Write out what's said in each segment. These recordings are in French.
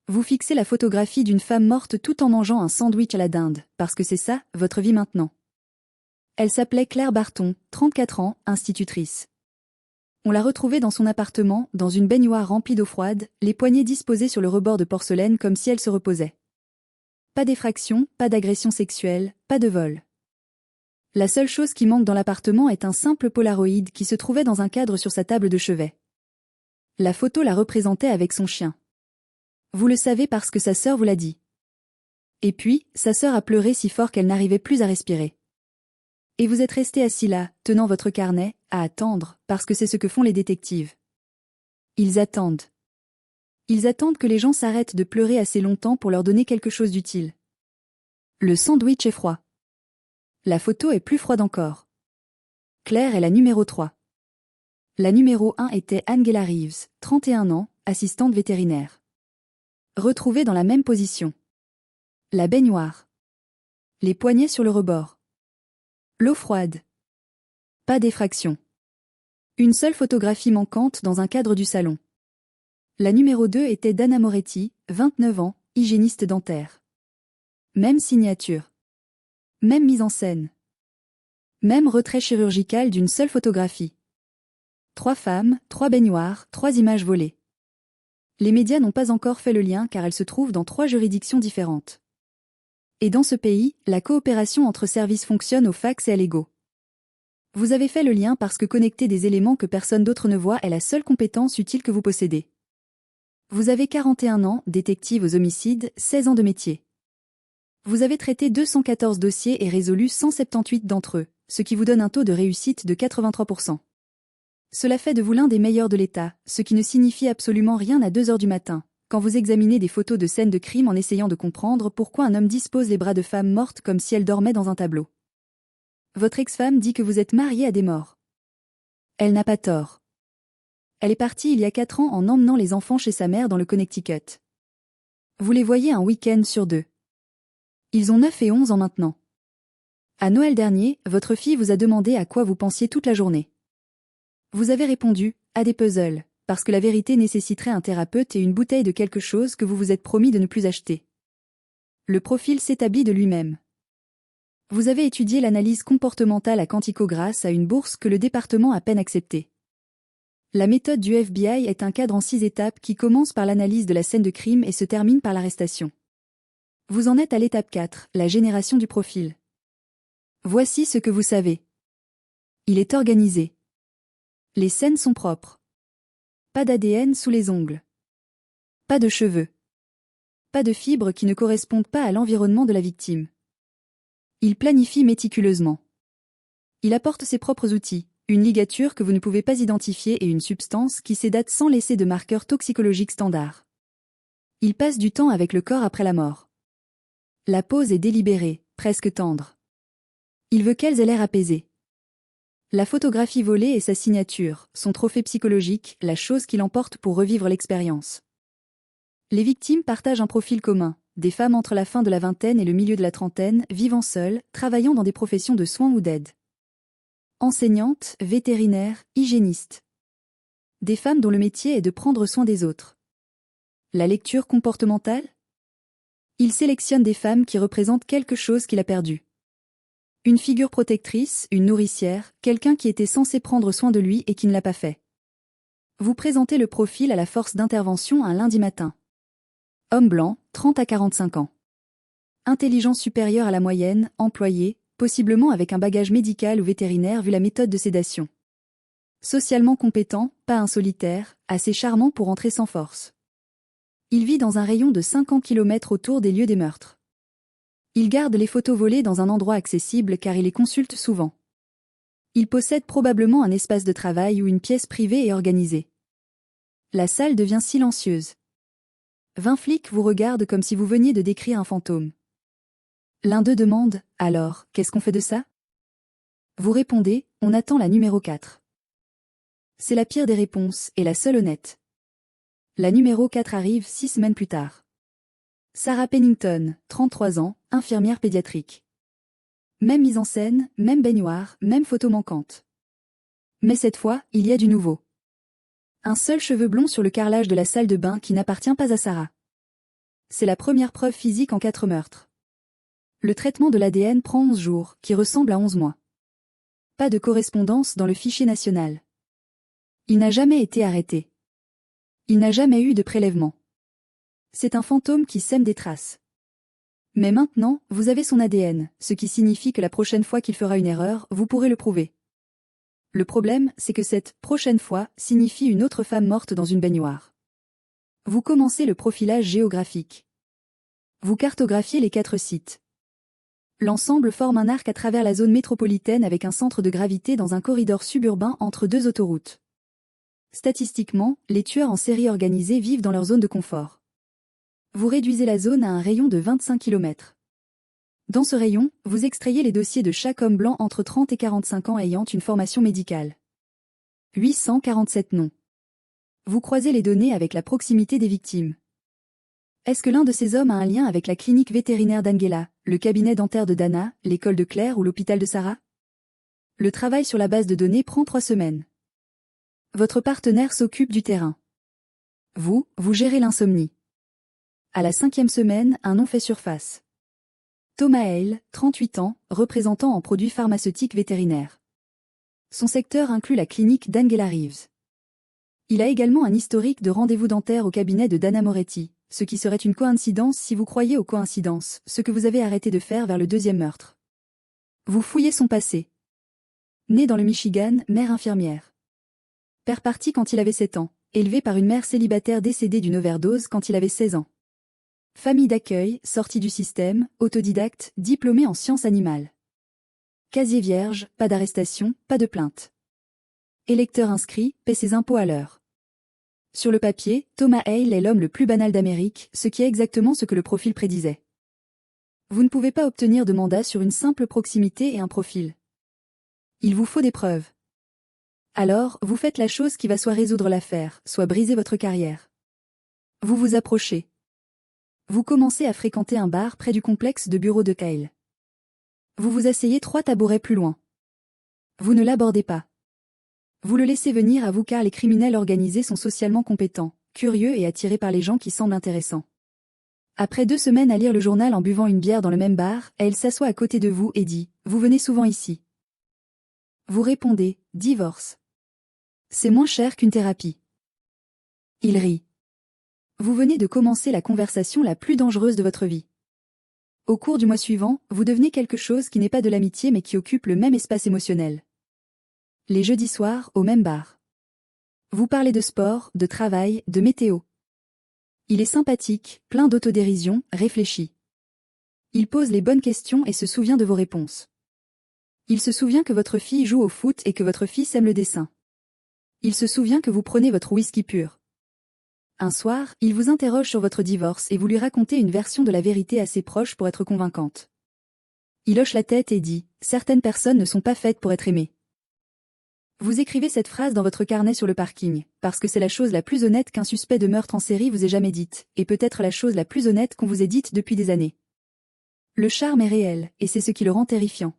Vous fixez la photographie d'une femme morte tout en mangeant un sandwich à la dinde, parce que c'est ça, votre vie maintenant. Elle s'appelait Claire Barton, 34 ans, institutrice. On l'a retrouvée dans son appartement, dans une baignoire remplie d'eau froide, les poignets disposés sur le rebord de porcelaine comme si elle se reposait. Pas d'effraction, pas d'agression sexuelle, pas de vol. La seule chose qui manque dans l'appartement est un simple Polaroid qui se trouvait dans un cadre sur sa table de chevet. La photo la représentait avec son chien. Vous le savez parce que sa sœur vous l'a dit. Et puis, sa sœur a pleuré si fort qu'elle n'arrivait plus à respirer. Et vous êtes resté assis là, tenant votre carnet, à attendre, parce que c'est ce que font les détectives. Ils attendent. Ils attendent que les gens s'arrêtent de pleurer assez longtemps pour leur donner quelque chose d'utile. Le sandwich est froid. La photo est plus froide encore. Claire est la numéro 3. La numéro 1 était Angela Reeves, 31 ans, assistante vétérinaire. Retrouvée dans la même position. La baignoire. Les poignets sur le rebord. L'eau froide. Pas d'effraction. Une seule photographie manquante dans un cadre du salon. La numéro 2 était Dana Moretti, 29 ans, hygiéniste dentaire. Même signature. Même mise en scène. Même retrait chirurgical d'une seule photographie. 3 femmes, 3 baignoires, 3 images volées. Les médias n'ont pas encore fait le lien car elles se trouvent dans 3 juridictions différentes. Et dans ce pays, la coopération entre services fonctionne au fax et à l'ego. Vous avez fait le lien parce que connecter des éléments que personne d'autre ne voit est la seule compétence utile que vous possédez. Vous avez 41 ans, détective aux homicides, 16 ans de métier. Vous avez traité 214 dossiers et résolu 178 d'entre eux, ce qui vous donne un taux de réussite de 83%. Cela fait de vous l'un des meilleurs de l'État, ce qui ne signifie absolument rien à 2 heures du matin, quand vous examinez des photos de scènes de crime en essayant de comprendre pourquoi un homme dispose les bras de femmes mortes comme si elles dormaient dans un tableau. Votre ex-femme dit que vous êtes marié à des morts. Elle n'a pas tort. Elle est partie il y a 4 ans en emmenant les enfants chez sa mère dans le Connecticut. Vous les voyez un week-end sur 2. Ils ont 9 et 11 ans maintenant. À Noël dernier, votre fille vous a demandé à quoi vous pensiez toute la journée. Vous avez répondu, à des puzzles, parce que la vérité nécessiterait un thérapeute et une bouteille de quelque chose que vous vous êtes promis de ne plus acheter. Le profil s'établit de lui-même. Vous avez étudié l'analyse comportementale à Quantico grâce à une bourse que le département a peine acceptée. La méthode du FBI est un cadre en 6 étapes qui commence par l'analyse de la scène de crime et se termine par l'arrestation. Vous en êtes à l'étape 4, la génération du profil. Voici ce que vous savez. Il est organisé. Les scènes sont propres. Pas d'ADN sous les ongles. Pas de cheveux. Pas de fibres qui ne correspondent pas à l'environnement de la victime. Il planifie méticuleusement. Il apporte ses propres outils, une ligature que vous ne pouvez pas identifier et une substance qui sédate sans laisser de marqueurs toxicologiques standards. Il passe du temps avec le corps après la mort. La pose est délibérée, presque tendre. Il veut qu'elles aient l'air apaisées. La photographie volée et sa signature, son trophée psychologique, la chose qui l'emporte pour revivre l'expérience. Les victimes partagent un profil commun, des femmes entre la fin de la vingtaine et le milieu de la trentaine, vivant seules, travaillant dans des professions de soins ou d'aide. Enseignantes, vétérinaires, hygiénistes. Des femmes dont le métier est de prendre soin des autres. La lecture comportementale ? Il sélectionne des femmes qui représentent quelque chose qu'il a perdu. Une figure protectrice, une nourricière, quelqu'un qui était censé prendre soin de lui et qui ne l'a pas fait. Vous présentez le profil à la force d'intervention un lundi matin. Homme blanc, 30 à 45 ans. Intelligence supérieure à la moyenne, employé, possiblement avec un bagage médical ou vétérinaire vu la méthode de sédation. Socialement compétent, pas un solitaire, assez charmant pour entrer sans force. Il vit dans un rayon de 50 km autour des lieux des meurtres. Il garde les photos volées dans un endroit accessible car il les consulte souvent. Il possède probablement un espace de travail ou une pièce privée et organisée. La salle devient silencieuse. 20 flics vous regardent comme si vous veniez de décrire un fantôme. L'un d'eux demande, alors, qu'est-ce qu'on fait de ça ? Vous répondez, on attend la numéro 4. C'est la pire des réponses, et la seule honnête. La numéro 4 arrive 6 semaines plus tard. Sarah Pennington, 33 ans, infirmière pédiatrique. Même mise en scène, même baignoire, même photo manquante. Mais cette fois, il y a du nouveau. Un seul cheveu blond sur le carrelage de la salle de bain qui n'appartient pas à Sarah. C'est la première preuve physique en 4 meurtres. Le traitement de l'ADN prend 11 jours, qui ressemble à 11 mois. Pas de correspondance dans le fichier national. Il n'a jamais été arrêté. Il n'a jamais eu de prélèvement. C'est un fantôme qui sème des traces. Mais maintenant, vous avez son ADN, ce qui signifie que la prochaine fois qu'il fera une erreur, vous pourrez le prouver. Le problème, c'est que cette « prochaine fois » signifie une autre femme morte dans une baignoire. Vous commencez le profilage géographique. Vous cartographiez les 4 sites. L'ensemble forme un arc à travers la zone métropolitaine avec un centre de gravité dans un corridor suburbain entre 2 autoroutes. Statistiquement, les tueurs en série organisés vivent dans leur zone de confort. Vous réduisez la zone à un rayon de 25 km. Dans ce rayon, vous extrayez les dossiers de chaque homme blanc entre 30 et 45 ans ayant une formation médicale. 847 noms. Vous croisez les données avec la proximité des victimes. Est-ce que l'un de ces hommes a un lien avec la clinique vétérinaire d'Angela, le cabinet dentaire de Dana, l'école de Claire ou l'hôpital de Sarah? Le travail sur la base de données prend 3 semaines. Votre partenaire s'occupe du terrain. Vous gérez l'insomnie. À la 5e semaine, un nom fait surface. Thomas Hale, 38 ans, représentant en produits pharmaceutiques vétérinaires. Son secteur inclut la clinique d'Angela Reeves. Il a également un historique de rendez-vous dentaires au cabinet de Dana Moretti, ce qui serait une coïncidence si vous croyez aux coïncidences, ce que vous avez arrêté de faire vers le 2e meurtre. Vous fouillez son passé. Né dans le Michigan, mère infirmière. Père parti quand il avait 7 ans, élevé par une mère célibataire décédée d'une overdose quand il avait 16 ans. Famille d'accueil, sortie du système, autodidacte, diplômé en sciences animales. Casier vierge, pas d'arrestation, pas de plainte. Électeur inscrit, paie ses impôts à l'heure. Sur le papier, Thomas Hale est l'homme le plus banal d'Amérique, ce qui est exactement ce que le profil prédisait. Vous ne pouvez pas obtenir de mandat sur une simple proximité et un profil. Il vous faut des preuves. Alors, vous faites la chose qui va soit résoudre l'affaire, soit briser votre carrière. Vous vous approchez. Vous commencez à fréquenter un bar près du complexe de bureaux de Kyle. Vous vous asseyez 3 tabourets plus loin. Vous ne l'abordez pas. Vous le laissez venir à vous car les criminels organisés sont socialement compétents, curieux et attirés par les gens qui semblent intéressants. Après 2 semaines à lire le journal en buvant une bière dans le même bar, elle s'assoit à côté de vous et dit « Vous venez souvent ici ?» Vous répondez « Divorce. C'est moins cher qu'une thérapie. » Il rit. Vous venez de commencer la conversation la plus dangereuse de votre vie. Au cours du mois suivant, vous devenez quelque chose qui n'est pas de l'amitié mais qui occupe le même espace émotionnel. Les jeudis soirs, au même bar. Vous parlez de sport, de travail, de météo. Il est sympathique, plein d'autodérision, réfléchi. Il pose les bonnes questions et se souvient de vos réponses. Il se souvient que votre fille joue au foot et que votre fils aime le dessin. Il se souvient que vous prenez votre whisky pur. Un soir, il vous interroge sur votre divorce et vous lui racontez une version de la vérité assez proche pour être convaincante. Il hoche la tête et dit « Certaines personnes ne sont pas faites pour être aimées. » Vous écrivez cette phrase dans votre carnet sur le parking, parce que c'est la chose la plus honnête qu'un suspect de meurtre en série vous ait jamais dite, et peut-être la chose la plus honnête qu'on vous ait dite depuis des années. Le charme est réel, et c'est ce qui le rend terrifiant.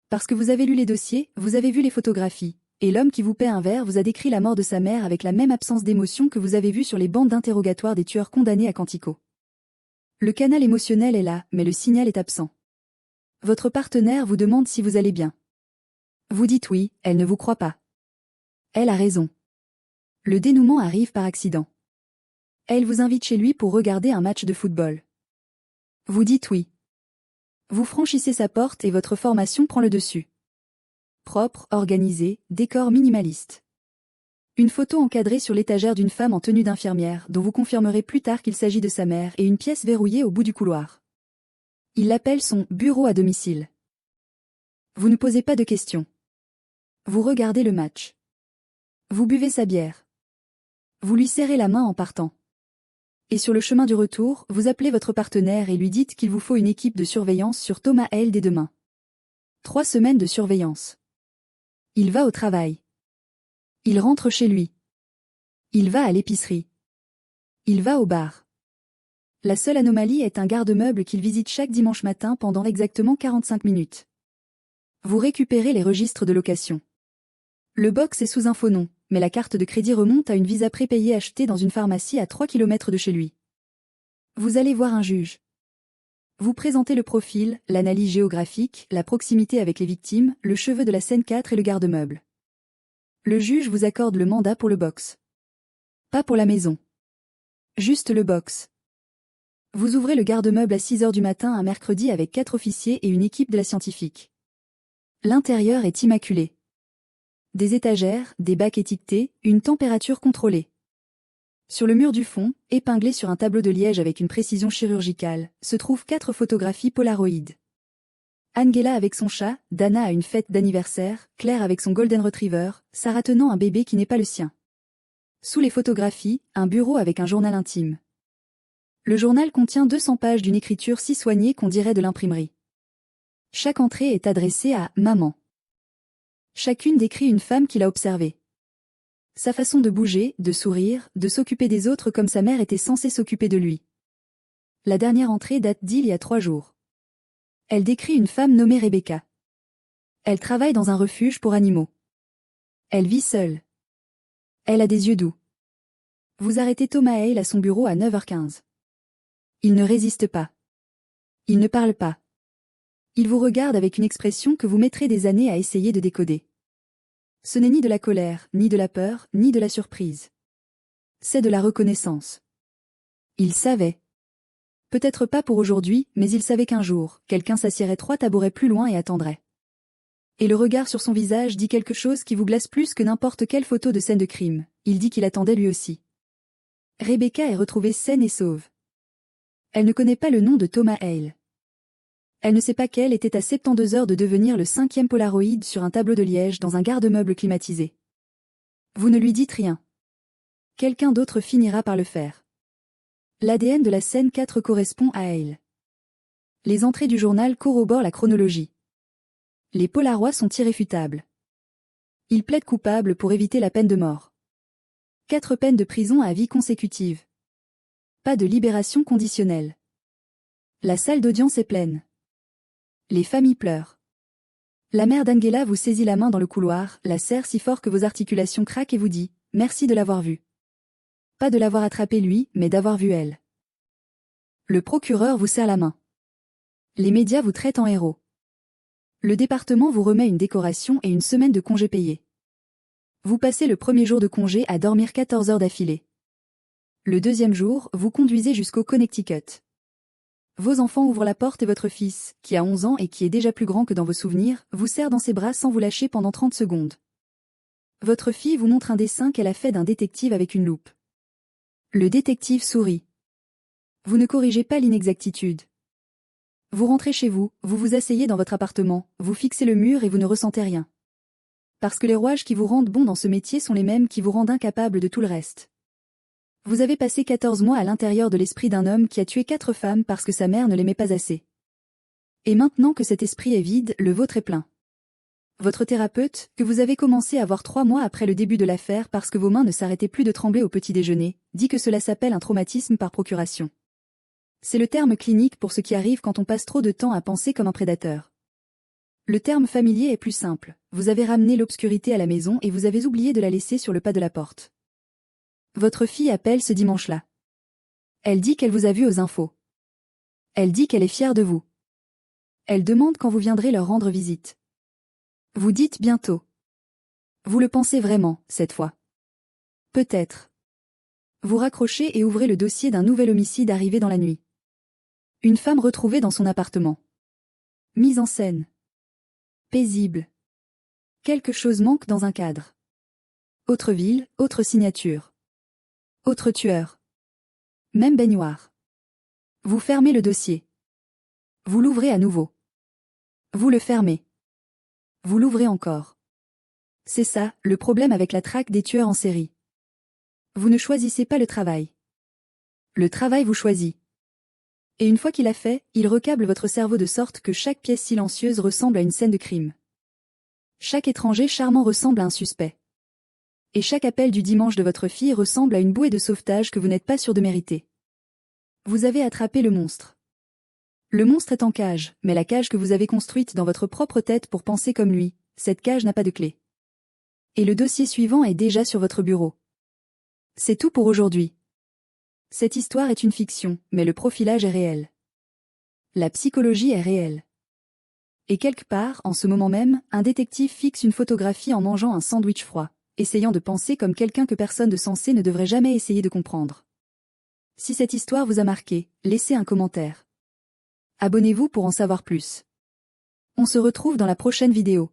Parce que vous avez lu les dossiers, vous avez vu les photographies, et l'homme qui vous paie un verre vous a décrit la mort de sa mère avec la même absence d'émotion que vous avez vue sur les bandes d'interrogatoire des tueurs condamnés à Quantico. Le canal émotionnel est là, mais le signal est absent. Votre partenaire vous demande si vous allez bien. Vous dites oui, elle ne vous croit pas. Elle a raison. Le dénouement arrive par accident. Elle vous invite chez lui pour regarder un match de football. Vous dites oui. Vous franchissez sa porte et votre formation prend le dessus. Propre, organisé, décor minimaliste. Une photo encadrée sur l'étagère d'une femme en tenue d'infirmière dont vous confirmerez plus tard qu'il s'agit de sa mère et une pièce verrouillée au bout du couloir. Il l'appelle son « bureau à domicile ». Vous ne posez pas de questions. Vous regardez le match. Vous buvez sa bière. Vous lui serrez la main en partant. Et sur le chemin du retour, vous appelez votre partenaire et lui dites qu'il vous faut une équipe de surveillance sur Thomas Hale dès demain. 3 semaines de surveillance. Il va au travail. Il rentre chez lui. Il va à l'épicerie. Il va au bar. La seule anomalie est un garde-meuble qu'il visite chaque dimanche matin pendant exactement 45 minutes. Vous récupérez les registres de location. Le box est sous un faux nom, mais la carte de crédit remonte à une Visa prépayée achetée dans une pharmacie à 3 km de chez lui. Vous allez voir un juge. Vous présentez le profil, l'analyse géographique, la proximité avec les victimes, le cheveu de la scène 4 et le garde-meuble. Le juge vous accorde le mandat pour le box. Pas pour la maison. Juste le box. Vous ouvrez le garde-meuble à 6 heures du matin un mercredi avec 4 officiers et une équipe de la scientifique. L'intérieur est immaculé. Des étagères, des bacs étiquetés, une température contrôlée. Sur le mur du fond, épinglé sur un tableau de liège avec une précision chirurgicale, se trouvent 4 photographies Polaroid. Angela avec son chat, Dana à une fête d'anniversaire, Claire avec son Golden Retriever, Sarah tenant un bébé qui n'est pas le sien. Sous les photographies, un bureau avec un journal intime. Le journal contient 200 pages d'une écriture si soignée qu'on dirait de l'imprimerie. Chaque entrée est adressée à « maman ». Chacune décrit une femme qu'il a observée. Sa façon de bouger, de sourire, de s'occuper des autres comme sa mère était censée s'occuper de lui. La dernière entrée date d'il y a 3 jours. Elle décrit une femme nommée Rebecca. Elle travaille dans un refuge pour animaux. Elle vit seule. Elle a des yeux doux. Vous arrêtez Thomas Hale à son bureau à 9h15. Il ne résiste pas. Il ne parle pas. Il vous regarde avec une expression que vous mettrez des années à essayer de décoder. Ce n'est ni de la colère, ni de la peur, ni de la surprise. C'est de la reconnaissance. Il savait. Peut-être pas pour aujourd'hui, mais il savait qu'un jour, quelqu'un s'assiérait 3 tabourets plus loin et attendrait. Et le regard sur son visage dit quelque chose qui vous glace plus que n'importe quelle photo de scène de crime. Il dit qu'il attendait lui aussi. Rebecca est retrouvée saine et sauve. Elle ne connaît pas le nom de Thomas Hale. Elle ne sait pas qu'elle était à 72 heures de devenir le 5e Polaroid sur un tableau de liège dans un garde-meuble climatisé. Vous ne lui dites rien. Quelqu'un d'autre finira par le faire. L'ADN de la scène 4 correspond à Hale. Les entrées du journal corroborent la chronologie. Les Polaroids sont irréfutables. Il plaide coupable pour éviter la peine de mort. 4 peines de prison à vie consécutives. Pas de libération conditionnelle. La salle d'audience est pleine. Les familles pleurent. La mère d'Angela vous saisit la main dans le couloir, la serre si fort que vos articulations craquent et vous dit « Merci de l'avoir vu ». Pas de l'avoir attrapé lui, mais d'avoir vu elle. Le procureur vous serre la main. Les médias vous traitent en héros. Le département vous remet une décoration et une semaine de congé payé. Vous passez le premier jour de congé à dormir 14 heures d'affilée. Le deuxième jour, vous conduisez jusqu'au Connecticut. Vos enfants ouvrent la porte et votre fils, qui a 11 ans et qui est déjà plus grand que dans vos souvenirs, vous serre dans ses bras sans vous lâcher pendant 30 secondes. Votre fille vous montre un dessin qu'elle a fait d'un détective avec une loupe. Le détective sourit. Vous ne corrigez pas l'inexactitude. Vous rentrez chez vous, vous vous asseyez dans votre appartement, vous fixez le mur et vous ne ressentez rien. Parce que les rouages qui vous rendent bon dans ce métier sont les mêmes qui vous rendent incapable de tout le reste. Vous avez passé 14 mois à l'intérieur de l'esprit d'un homme qui a tué 4 femmes parce que sa mère ne l'aimait pas assez. Et maintenant que cet esprit est vide, le vôtre est plein. Votre thérapeute, que vous avez commencé à voir 3 mois après le début de l'affaire parce que vos mains ne s'arrêtaient plus de trembler au petit déjeuner, dit que cela s'appelle un traumatisme par procuration. C'est le terme clinique pour ce qui arrive quand on passe trop de temps à penser comme un prédateur. Le terme familier est plus simple. Vous avez ramené l'obscurité à la maison et vous avez oublié de la laisser sur le pas de la porte. Votre fille appelle ce dimanche-là. Elle dit qu'elle vous a vu aux infos. Elle dit qu'elle est fière de vous. Elle demande quand vous viendrez leur rendre visite. Vous dites bientôt. Vous le pensez vraiment, cette fois. Peut-être. Vous raccrochez et ouvrez le dossier d'un nouvel homicide arrivé dans la nuit. Une femme retrouvée dans son appartement. Mise en scène. Paisible. Quelque chose manque dans un cadre. Autre ville, autre signature. Autre tueur. Même baignoire. Vous fermez le dossier. Vous l'ouvrez à nouveau. Vous le fermez. Vous l'ouvrez encore. C'est ça, le problème avec la traque des tueurs en série. Vous ne choisissez pas le travail. Le travail vous choisit. Et une fois qu'il a fait, il recable votre cerveau de sorte que chaque pièce silencieuse ressemble à une scène de crime. Chaque étranger charmant ressemble à un suspect. Et chaque appel du dimanche de votre fille ressemble à une bouée de sauvetage que vous n'êtes pas sûr de mériter. Vous avez attrapé le monstre. Le monstre est en cage, mais la cage que vous avez construite dans votre propre tête pour penser comme lui, cette cage n'a pas de clé. Et le dossier suivant est déjà sur votre bureau. C'est tout pour aujourd'hui. Cette histoire est une fiction, mais le profilage est réel. La psychologie est réelle. Et quelque part, en ce moment même, un détective fixe une photographie en mangeant un sandwich froid, essayant de penser comme quelqu'un que personne de sensé ne devrait jamais essayer de comprendre. Si cette histoire vous a marqué, laissez un commentaire. Abonnez-vous pour en savoir plus. On se retrouve dans la prochaine vidéo.